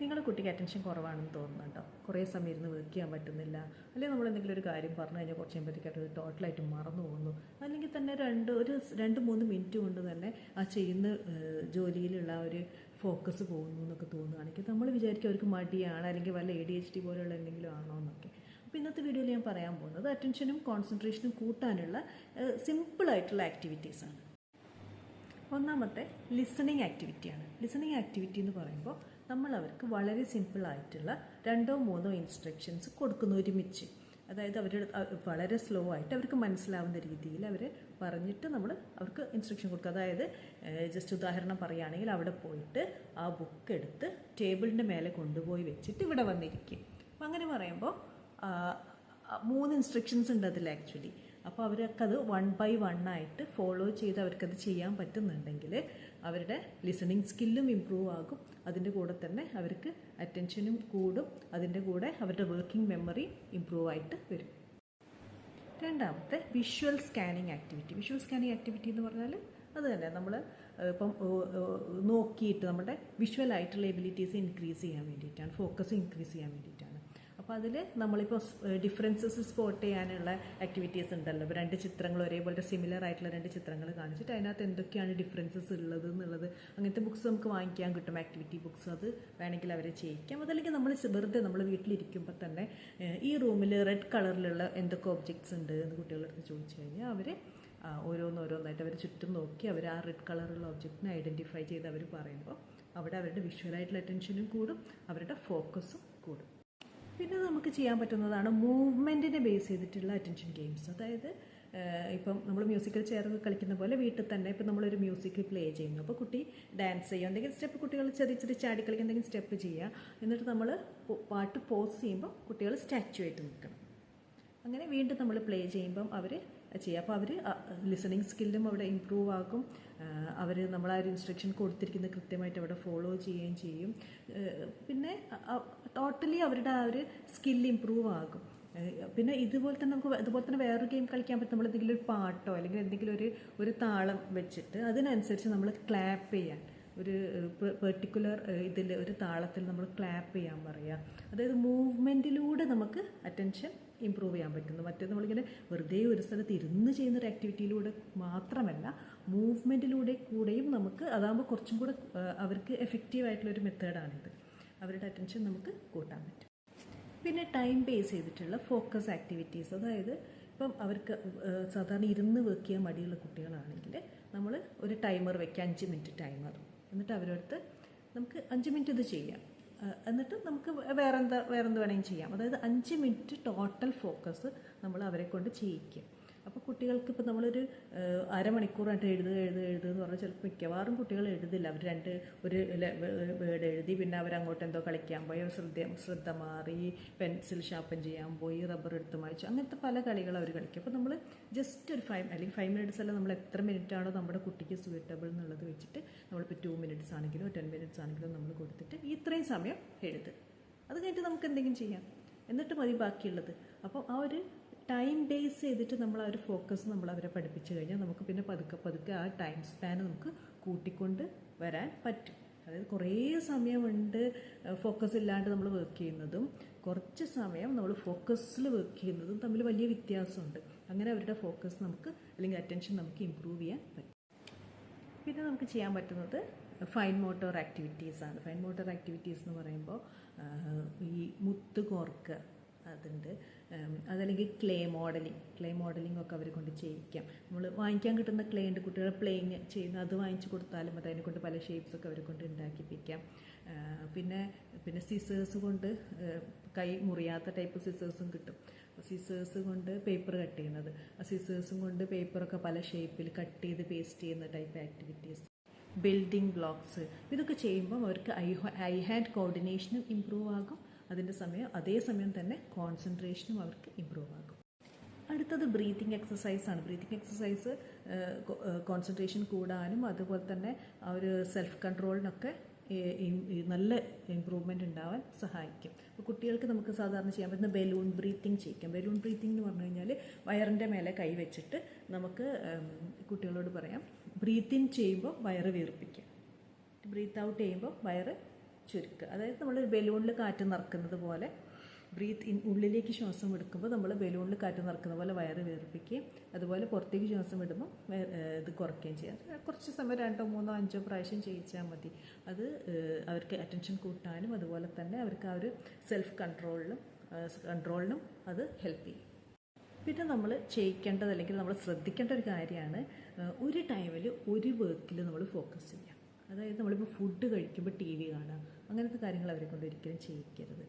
നിങ്ങളുടെ കുട്ടിക്ക് അറ്റൻഷൻ കുറവാണെന്ന് തോന്നുന്നുണ്ടോ? കുറേ സമയം ഇരുന്ന് വർക്ക് ചെയ്യാൻ പറ്റുന്നില്ല, അല്ലെങ്കിൽ നമ്മൾ എന്തെങ്കിലും ഒരു കാര്യം പറഞ്ഞു കഴിഞ്ഞാൽ കുറച്ച് കഴിയുമ്പോഴത്തേക്ക് അത് ടോട്ടലായിട്ട് മറന്നു പോകുന്നു, അല്ലെങ്കിൽ തന്നെ ഒരു 2-3 മിനിറ്റ് കൊണ്ട് തന്നെ ആ ചെയ്യുന്ന ജോലിയിലുള്ള ഒരു ഫോക്കസ് പോകുന്നു എന്നൊക്കെ തോന്നുകയാണെങ്കിൽ നമ്മൾ വിചാരിക്കും അവർക്ക് മടിയാണ്, അല്ലെങ്കിൽ വല്ല ADHD പോലെയുള്ള എന്തെങ്കിലും ആണോ എന്നൊക്കെ. അപ്പോൾ ഇന്നത്തെ വീഡിയോയിൽ ഞാൻ പറയാൻ പോകുന്നത് അറ്റൻഷനും കോൺസെൻട്രേഷനും കൂട്ടാനുള്ള സിമ്പിളായിട്ടുള്ള ആക്ടിവിറ്റീസാണ്. ഒന്നാമത്തെ ലിസണിങ് ആക്ടിവിറ്റിയാണ്. ലിസണിങ് ആക്ടിവിറ്റി എന്ന് പറയുമ്പോൾ നമ്മൾ അവർക്ക് വളരെ സിമ്പിളായിട്ടുള്ള 2-3 ഇൻസ്ട്രക്ഷൻസ് കൊടുക്കുന്നു ഒരുമിച്ച്. അതായത് വളരെ സ്ലോ ആയിട്ട് അവർക്ക് മനസ്സിലാവുന്ന രീതിയിൽ അവർ പറഞ്ഞിട്ട് നമ്മൾ അവർക്ക് ഇൻസ്ട്രക്ഷൻ കൊടുക്കുക. അതായത് ജസ്റ്റ് ഉദാഹരണം പറയുകയാണെങ്കിൽ അവിടെ പോയിട്ട് ആ ബുക്ക് എടുത്ത് ടേബിളിൻ്റെ മേലെ കൊണ്ടുപോയി വെച്ചിട്ട് ഇവിടെ വന്നിരിക്കും. അപ്പം അങ്ങനെ പറയുമ്പോൾ 3 ഇൻസ്ട്രക്ഷൻസ് ഉണ്ട് അതിൽ ആക്ച്വലി. അപ്പോൾ അവർക്ക് അത് 1 by 1 ആയിട്ട് ഫോളോ ചെയ്ത് അവർക്കത് ചെയ്യാൻ പറ്റുന്നുണ്ടെങ്കിൽ അവരുടെ ലിസണിങ് സ്കില്ലും ഇമ്പ്രൂവ് ആകും. അതിൻ്റെ കൂടെ തന്നെ അവർക്ക് അറ്റൻഷനും കൂടും. അതിൻ്റെ കൂടെ അവരുടെ വർക്കിംഗ് മെമ്മറി ഇമ്പ്രൂവ് ആയിട്ട് വരും. രണ്ടാമത്തെ visual scanning activity. Visual scanning activity എന്ന് പറഞ്ഞാൽ അത് തന്നെ നമ്മൾ ഇപ്പം നോക്കിയിട്ട് നമ്മുടെ വിഷ്വൽ ആയിട്ടുള്ള എബിലിറ്റീസ് ഇൻക്രീസ് ചെയ്യാൻ വേണ്ടിയിട്ടാണ്, ഫോക്കസ് ഇൻക്രീസ് ചെയ്യാൻ വേണ്ടിയിട്ടാണ്. അപ്പോൾ അതിൽ നമ്മളിപ്പോൾ ഡിഫറൻസസ് സ്പോട്ട് ചെയ്യാനുള്ള ആക്ടിവിറ്റീസ് ഉണ്ടല്ലോ. ഇപ്പോൾ 2 ചിത്രങ്ങൾ ഒരേപോലത്തെ സിമിലർ ആയിട്ടുള്ള 2 ചിത്രങ്ങൾ കാണിച്ചിട്ട് അതിനകത്ത് എന്തൊക്കെയാണ് ഡിഫറൻസസ് ഉള്ളത് എന്നുള്ളത്, അങ്ങനത്തെ ബുക്സ് നമുക്ക് വാങ്ങിക്കാൻ കിട്ടും, ആക്ടിവിറ്റി ബുക്സ്. അത് വേണമെങ്കിൽ അവരെ ചെയ്യിക്കാം. അതല്ലെങ്കിൽ നമ്മൾ വെറുതെ നമ്മൾ വീട്ടിലിരിക്കുമ്പോൾ തന്നെ ഈ റൂമിൽ റെഡ് കളറിലുള്ള എന്തൊക്കെ ഒബ്ജക്ട്സ് ഉണ്ട് എന്ന് കുട്ടികളടുത്ത് ചോദിച്ചു കഴിഞ്ഞാൽ അവർ ഓരോന്നായിട്ട് അവർ ചുറ്റും നോക്കി അവർ ആ റെഡ് കളറുള്ള ഒബ്ജക്റ്റിനെ ഐഡൻറ്റിഫൈ ചെയ്ത് അവർ പറയുമ്പോൾ അവിടെ അവരുടെ വിഷ്വലായിട്ടുള്ള അറ്റൻഷനും കൂടും, അവരുടെ ഫോക്കസും കൂടും. പിന്നെ നമുക്ക് ചെയ്യാൻ പറ്റുന്നതാണ് മൂവ്മെൻറ്റിനെ ബേസ് ചെയ്തിട്ടുള്ള അറ്റൻഷൻ ഗെയിംസ്. അതായത് ഇപ്പം നമ്മൾ മ്യൂസിക്കൽ ചെയറൊക്കെ കളിക്കുന്ന പോലെ വീട്ടിൽ തന്നെ ഇപ്പം നമ്മളൊരു മ്യൂസിക് പ്ലേ ചെയ്യുന്നു. അപ്പോൾ കുട്ടി ഡാൻസ് ചെയ്യുക, എന്തെങ്കിലും സ്റ്റെപ്പ് കുട്ടികൾ ചെറിയ ചാടി കളിക്കുക, എന്തെങ്കിലും സ്റ്റെപ്പ് ചെയ്യുക. എന്നിട്ട് നമ്മൾ പാട്ട് പോസ് ചെയ്യുമ്പോൾ കുട്ടികൾ സ്റ്റാച്യു ആയിട്ട് നിൽക്കണം. അങ്ങനെ വീണ്ടും നമ്മൾ പ്ലേ ചെയ്യുമ്പം അവർ ചെയ്യുക. അപ്പോൾ അവർ ലിസണിങ് സ്കില്ലും അവിടെ ഇമ്പ്രൂവ് ആകും. അവർ നമ്മൾ ആ ഒരു ഇൻസ്ട്രക്ഷൻ കൊടുത്തിരിക്കുന്നത് കൃത്യമായിട്ട് അവിടെ ഫോളോ ചെയ്യുകയും ചെയ്യും. പിന്നെ ടോട്ടലി അവരുടെ ആ ഒരു സ്കിൽ ഇമ്പ്രൂവ് ആകും. പിന്നെ ഇതുപോലെ തന്നെ വേറൊരു ഗെയിം കളിക്കാൻ പറ്റും. നമ്മൾ എന്തെങ്കിലും ഒരു പാട്ടോ അല്ലെങ്കിൽ എന്തെങ്കിലും ഒരു താളം വെച്ചിട്ട് അതിനനുസരിച്ച് നമ്മൾ ക്ലാപ്പ് ചെയ്യാൻ, ഒരു പെർട്ടിക്കുലർ ഒരു താളത്തിൽ നമ്മൾ ക്ലാപ്പ് ചെയ്യാൻ പറയുക. അതായത് മൂവ്മെൻറ്റിലൂടെ നമുക്ക് അറ്റൻഷൻ ഇമ്പ്രൂവ് ചെയ്യാൻ പറ്റുന്നു. മറ്റേത് നമ്മളിങ്ങനെ വെറുതെ ഒരു സ്ഥലത്ത് ഇരുന്ന് ചെയ്യുന്നൊരു ആക്ടിവിറ്റിയിലൂടെ മാത്രമല്ല, മൂവ്മെൻറ്റിലൂടെ കൂടെയും നമുക്ക് അതാകുമ്പോൾ കുറച്ചും കൂടെ അവർക്ക് എഫക്റ്റീവായിട്ടുള്ളൊരു മെത്തേഡാണിത്. അവരുടെ അറ്റൻഷൻ നമുക്ക് കൂട്ടാൻ പറ്റും. പിന്നെ ടൈം ബേസ് ചെയ്തിട്ടുള്ള ഫോക്കസ് ആക്ടിവിറ്റീസ്. അതായത് ഇപ്പം അവർക്ക് സാധാരണ ഇരുന്ന് വർക്ക് ചെയ്യാൻ മടിയുള്ള കുട്ടികളാണെങ്കിൽ നമ്മൾ ഒരു ടൈമർ വയ്ക്കുക, 5 മിനിറ്റ് ടൈമർ. എന്നിട്ട് അവരടുത്ത് നമുക്ക് 5 മിനിറ്റ് ഇത് ചെയ്യാം, എന്നിട്ട് നമുക്ക് വേറെന്ത് വേണമെങ്കിലും ചെയ്യാം. അതായത് 5 മിനിറ്റ് ടോട്ടൽ ഫോക്കസ് നമ്മൾ അവരെ കൊണ്ട് ചെയ്യിക്കുക. അപ്പോൾ കുട്ടികൾക്ക് ഇപ്പോൾ നമ്മളൊരു അരമണിക്കൂറായിട്ട് എഴുതുക എന്ന് പറഞ്ഞാൽ ചിലപ്പോൾ മിക്കവാറും കുട്ടികൾ എഴുതില്ല. അവർ ഒരു വേർഡ് എഴുതി, പിന്നെ അവരങ്ങോട്ട് എന്തോ കളിക്കാൻ പോയി, ശ്രദ്ധ മാറി, പെൻസിൽ ഷാർപ്പൻ ചെയ്യാൻ പോയി, റബ്ബർ എടുത്ത് മായ്ച്ചു, അങ്ങനത്തെ പല കളികൾ അവർ കളിക്കും. അപ്പോൾ നമ്മൾ ജസ്റ്റ് ഒരു 5 മിനിറ്റ്സ് അല്ല, നമ്മൾ എത്ര മിനിറ്റാണോ നമ്മുടെ കുട്ടിക്ക് സ്യൂട്ടബിൾ എന്നുള്ളത് വെച്ചിട്ട് നമ്മളിപ്പോൾ 2 മിനിറ്റ്സ് ആണെങ്കിലോ 10 മിനിറ്റ്സ് ആണെങ്കിലോ നമ്മൾ കൊടുത്തിട്ട് ഇത്രയും സമയം എഴുതുക. അത് കഴിഞ്ഞിട്ട് നമുക്ക് എന്തെങ്കിലും ചെയ്യാം, എന്നിട്ട് മതി ബാക്കിയുള്ളത്. അപ്പോൾ ആ ഒരു ടൈം ബേസ് ചെയ്തിട്ട് നമ്മൾ ആ ഒരു ഫോക്കസ് നമ്മൾ അവരെ പഠിപ്പിച്ചു കഴിഞ്ഞാൽ നമുക്ക് പിന്നെ പതുക്കെ ആ ടൈം സ്പാൻ നമുക്ക് കൂട്ടിക്കൊണ്ട് വരാൻ പറ്റും. അതായത് കുറേ സമയമുണ്ട് ഫോക്കസ് ഇല്ലാണ്ട് നമ്മൾ വർക്ക് ചെയ്യുന്നതും കുറച്ച് സമയം നമ്മൾ ഫോക്കസിൽ വർക്ക് ചെയ്യുന്നതും തമ്മിൽ വലിയ വ്യത്യാസമുണ്ട്. അങ്ങനെ അവരുടെ ഫോക്കസ് നമുക്ക് അല്ലെങ്കിൽ അറ്റൻഷൻ നമുക്ക് ഇമ്പ്രൂവ് ചെയ്യാൻ പറ്റും. പിന്നെ നമുക്ക് ചെയ്യാൻ പറ്റുന്നത് ഫൈൻ മോട്ടോർ ആക്ടിവിറ്റീസാണ്. ഫൈൻ മോട്ടോർ ആക്ടിവിറ്റീസ് എന്ന് പറയുമ്പോൾ ഈ മുത്ത് കോർക്കുക അതുണ്ട്, അതല്ലെങ്കിൽ ക്ലേ മോഡലിംഗ് ഒക്കെ അവരെ കൊണ്ട് ചെയ്യിക്കാം. നമ്മൾ വാങ്ങിക്കാൻ കിട്ടുന്ന ക്ലേ ഉണ്ട്, കുട്ടികൾ പ്ലേയിങ് ചെയ്യുന്ന അത് വാങ്ങിച്ചു കൊടുത്താലും അത് അതിനെ കൊണ്ട് പല ഷേപ്സൊക്കെ അവരെ കൊണ്ട് ഉണ്ടാക്കിപ്പിക്കാം. പിന്നെ സിസേഴ്സ് കൊണ്ട് കൈ മുറിയാത്ത ടൈപ്പ് സിസേഴ്സും കിട്ടും. സിസേഴ്സ് കൊണ്ട് പേപ്പർ കട്ട് ചെയ്യുന്നത്, ആ സിസേഴ്സും കൊണ്ട് പേപ്പറൊക്കെ പല ഷേപ്പിൽ കട്ട് ചെയ്ത് പേസ്റ്റ് ചെയ്യുന്ന ടൈപ്പ് ആക്ടിവിറ്റീസ്. ബിൽഡിംഗ് ബ്ലോക്സ്, ഇതൊക്കെ ചെയ്യുമ്പോൾ അവർക്ക് ഐ ഹാൻഡ് കോർഡിനേഷനും ഇമ്പ്രൂവ് ആകും. അതേസമയം തന്നെ കോൺസെൻട്രേഷനും അവർക്ക് ഇമ്പ്രൂവ് ആകും. അടുത്തത് ബ്രീത്തിങ് എക്സസൈസാണ്. ബ്രീത്തിങ് എക്സസൈസ് കോൺസെൻട്രേഷൻ കൂടാനും അതുപോലെ തന്നെ ആ ഒരു സെൽഫ് കൺട്രോളിനൊക്കെ നല്ല ഇമ്പ്രൂവ്മെൻ്റ് ഉണ്ടാവാൻ സഹായിക്കും. അപ്പോൾ കുട്ടികൾക്ക് നമുക്ക് സാധാരണ ചെയ്യാൻ പറ്റുന്ന ബലൂൺ ബ്രീത്തിങ് ചെയ്യിക്കാം. ബലൂൺ ബ്രീത്തിങ് എന്ന് പറഞ്ഞു കഴിഞ്ഞാൽ വയറിൻ്റെ മേലെ കൈ വെച്ചിട്ട് നമുക്ക് കുട്ടികളോട് പറയാം, ബ്രീത്ത് ഇൻ ചെയ്യുമ്പോൾ വയറ് വീർപ്പിക്കുക, ബ്രീത്ത് ഔട്ട് ചെയ്യുമ്പോൾ വയറ് ചുരുക്കുക. അതായത് നമ്മൾ ബലൂണിൽ കാറ്റ് നിറക്കുന്നത് പോലെ ബ്രീത്ത് ഇൻ, ഉള്ളിലേക്ക് ശ്വാസം എടുക്കുമ്പോൾ നമ്മൾ ബലൂണിൽ കാറ്റ് നിറക്കുന്ന പോലെ വയറ് വീർപ്പിക്കുകയും അതുപോലെ പുറത്തേക്ക് ശ്വാസം വിടുമ്പോൾ ഇത് കുറയ്ക്കുകയും ചെയ്യാം. കുറച്ച് സമയം 2, 3, 5 പ്രാവശ്യം ചെയ്യിച്ചാൽ മതി. അത് അവർക്ക് അറ്റൻഷൻ കൂട്ടാനും അതുപോലെ തന്നെ അവർക്ക് ആ ഒരു സെൽഫ് കൺട്രോളിനും അത് ഹെൽപ്പ് ചെയ്യും. പിന്നെ നമ്മൾ ചെയ്യിക്കേണ്ടത് അല്ലെങ്കിൽ നമ്മൾ ശ്രദ്ധിക്കേണ്ട ഒരു കാര്യമാണ് ഒരു ടൈമിൽ ഒരു വർക്കിൽ നമ്മൾ ഫോക്കസ് ചെയ്യുക. അതായത് നമ്മളിപ്പോൾ ഫുഡ് കഴിക്കുമ്പോൾ ടി വി കാണുക, അങ്ങനത്തെ കാര്യങ്ങൾ അവരെ കൊണ്ട് ഒരിക്കലും ചെയ്യിക്കരുത്.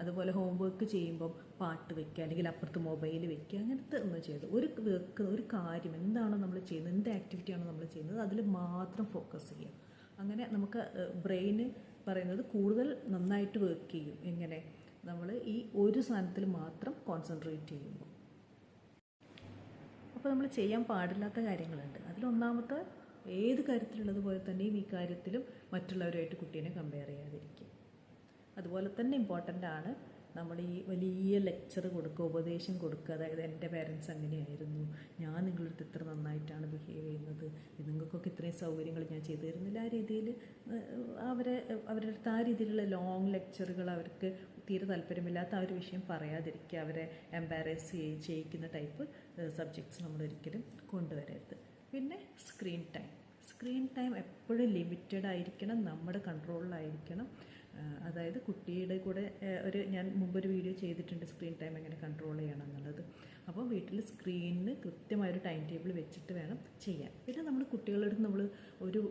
അതുപോലെ ഹോംവർക്ക് ചെയ്യുമ്പം പാട്ട് വയ്ക്കുക അല്ലെങ്കിൽ അപ്പുറത്ത് മൊബൈൽ വയ്ക്കുക, അങ്ങനത്തെ ഒന്നും ചെയ്യരുത്. ഒരു കാര്യം എന്താണോ നമ്മൾ ചെയ്യുന്നത്, എന്ത് ആക്ടിവിറ്റിയാണോ നമ്മൾ ചെയ്യുന്നത് അതിൽ മാത്രം ഫോക്കസ് ചെയ്യുക. അങ്ങനെ നമുക്ക് ബ്രെയിന് പറയുന്നത് കൂടുതൽ നന്നായിട്ട് വർക്ക് ചെയ്യും. എങ്ങനെ? നമ്മൾ ഈ ഒരു സാധനത്തിൽ മാത്രം കോൺസെൻട്രേറ്റ് ചെയ്യുമ്പോൾ. അപ്പോൾ നമ്മൾ ചെയ്യാൻ പാടില്ലാത്ത കാര്യങ്ങളുണ്ട്. അതിലൊന്നാമത്തെ ഏത് കാര്യത്തിലുള്ളതുപോലെ തന്നെയും ഈ കാര്യത്തിലും മറ്റുള്ളവരുമായിട്ട് കുട്ടീനെ കമ്പയർ ചെയ്യാതിരിക്കും. അതുപോലെ തന്നെ ഇമ്പോർട്ടൻ്റ് ആണ് നമ്മൾ ഈ വലിയ ലെക്ചർ കൊടുക്കുക, ഉപദേശം കൊടുക്കുക. അതായത് എൻ്റെ പേരൻസ് അങ്ങനെയായിരുന്നു, ഞാൻ നിങ്ങളുടെ അടുത്ത് ഇത്ര നന്നായിട്ടാണ് ബിഹേവ് ചെയ്യുന്നത്, നിങ്ങൾക്കൊക്കെ ഇത്രയും സൗകര്യങ്ങൾ ഞാൻ ചെയ്തു തരുന്നില്ല. ആ രീതിയിൽ അവരുടെ അടുത്ത് ആ രീതിയിലുള്ള ലോങ് ലെക്ചറുകൾ അവർക്ക് തീരെ താല്പര്യമില്ലാത്ത ആ ഒരു വിഷയം പറയാതിരിക്കുക. അവരെ എംബാരസ് ചെയ്യിക്കുന്ന ടൈപ്പ് സബ്ജക്ട്സ് നമ്മൾ ഒരിക്കലും കൊണ്ടുവരരുത്. പിന്നെ സ്ക്രീൻ ടൈം എപ്പോഴും ലിമിറ്റഡ് ആയിരിക്കണം, നമ്മുടെ കൺട്രോളിലായിരിക്കണം. അതായത് കുട്ടിയുടെ കൂടെ ഞാൻ മുമ്പൊരു വീഡിയോ ചെയ്തിട്ടുണ്ട് സ്ക്രീൻ ടൈം എങ്ങനെ കൺട്രോൾ ചെയ്യണം എന്നുള്ളത്. അപ്പോൾ വീട്ടിൽ സ്ക്രീനിന് കൃത്യമായൊരു ടൈം ടേബിൾ വെച്ചിട്ട് വേണം ചെയ്യാൻ. പിന്നെ നമ്മൾ കുട്ടികളുടെ അടുത്ത് നമ്മൾ ഒരു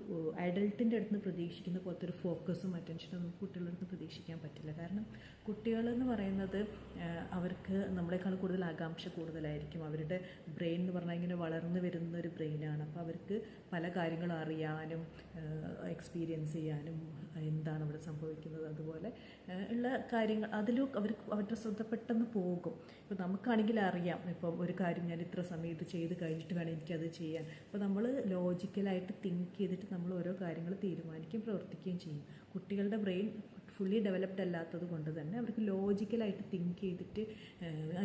അഡൾട്ടിൻ്റെ അടുത്ത് നിന്ന് പ്രതീക്ഷിക്കുന്ന പോലത്തെ ഒരു ഫോക്കസും അറ്റൻഷനും നമുക്ക് കുട്ടികളുടെ അടുത്ത് പ്രതീക്ഷിക്കാൻ പറ്റില്ല. കാരണം കുട്ടികളെന്ന് പറയുന്നത് അവർക്ക് നമ്മളെക്കാൾ കൂടുതൽ ആകാംക്ഷ കൂടുതലായിരിക്കും. അവരുടെ ബ്രെയിൻ എന്ന് പറഞ്ഞാൽ ഇങ്ങനെ വളർന്നു വരുന്ന ഒരു ബ്രെയിനാണ്. അപ്പോൾ അവർക്ക് പല കാര്യങ്ങളും അറിയാനും എക്സ്പീരിയൻസ് ചെയ്യാനും എന്താണ് ഇവിടെ സംഭവിക്കുന്നത് അതുപോലെ ഉള്ള കാര്യങ്ങൾ അതിലും അവരുടെ ശ്രദ്ധ പെട്ടെന്ന് പോകും. ഇപ്പോൾ നമുക്കാണെങ്കിൽ അറിയാം, ഇപ്പം ഒരു കാര്യം ഞാൻ ഇത്ര സമയം ഇത് ചെയ്ത് കഴിഞ്ഞിട്ട് വേണം എനിക്കത് ചെയ്യാൻ. അപ്പോൾ നമ്മൾ ലോജിക്കലായിട്ട് തിങ്ക് ചെയ്തിട്ട് നമ്മൾ ഓരോ കാര്യങ്ങൾ തീരുമാനിക്കുകയും പ്രവർത്തിക്കുകയും ചെയ്യും. കുട്ടികളുടെ ബ്രെയിൻ ഫുള്ളി ഡെവലപ്ഡ് അല്ലാത്തത് കൊണ്ട് തന്നെ അവർക്ക് ലോജിക്കലായിട്ട് തിങ്ക് ചെയ്തിട്ട്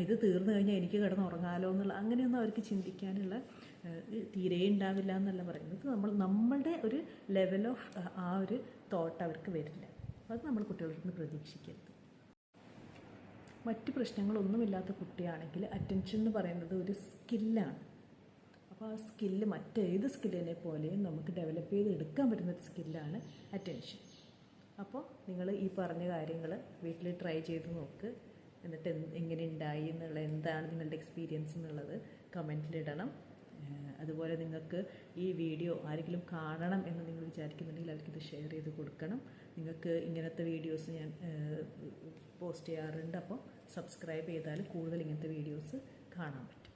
ഇത് തീർന്നു കഴിഞ്ഞാൽ എനിക്ക് കിടന്ന് ഉറങ്ങാലോ എന്നുള്ള അങ്ങനെയൊന്നും അവർക്ക് ചിന്തിക്കാനുള്ള തീരെ ഉണ്ടാവില്ല എന്നല്ല പറയുന്നത്. നമ്മളുടെ ഒരു ലെവൽ ഓഫ് ആ ഒരു തോട്ട് അവർക്ക് വരില്ല. അത് നമ്മൾ കുട്ടികളുടെ നിന്ന് പ്രതീക്ഷിക്കരുത്. മറ്റ് പ്രശ്നങ്ങളൊന്നുമില്ലാത്ത കുട്ടിയാണെങ്കിൽ അറ്റൻഷൻ എന്ന് പറയുന്നത് ഒരു സ്കില്ലാണ്. അപ്പോൾ ആ സ്കില്ല് മറ്റേത് സ്കില്ലിനെ പോലെയും നമുക്ക് ഡെവലപ്പ് ചെയ്ത് എടുക്കാൻ പറ്റുന്നൊരു സ്കില്ലാണ് അറ്റൻഷൻ. അപ്പോൾ നിങ്ങൾ ഈ പറഞ്ഞ കാര്യങ്ങൾ വീട്ടിൽ ട്രൈ ചെയ്ത് നോക്ക്. എന്നിട്ട് എങ്ങനെ ഉണ്ടായി എന്നുള്ള, എന്താണ് നിങ്ങളുടെ എക്സ്പീരിയൻസ് എന്നുള്ളത് കമൻറ്റിലിടണം. അതുപോലെ നിങ്ങൾക്ക് ഈ വീഡിയോ ആരെങ്കിലും കാണണം എന്ന് നിങ്ങൾ വിചാരിക്കുന്നുണ്ടെങ്കിൽ അവർക്കിത് ഷെയർ ചെയ്ത് കൊടുക്കണം. നിങ്ങൾക്ക് ഇങ്ങനത്തെ വീഡിയോസ് ഞാൻ പോസ്റ്റ് ചെയ്യാറുണ്ട്. അപ്പോൾ സബ്സ്ക്രൈബ് ചെയ്താൽ കൂടുതൽ ഇങ്ങനത്തെ വീഡിയോസ് കാണാൻ പറ്റും.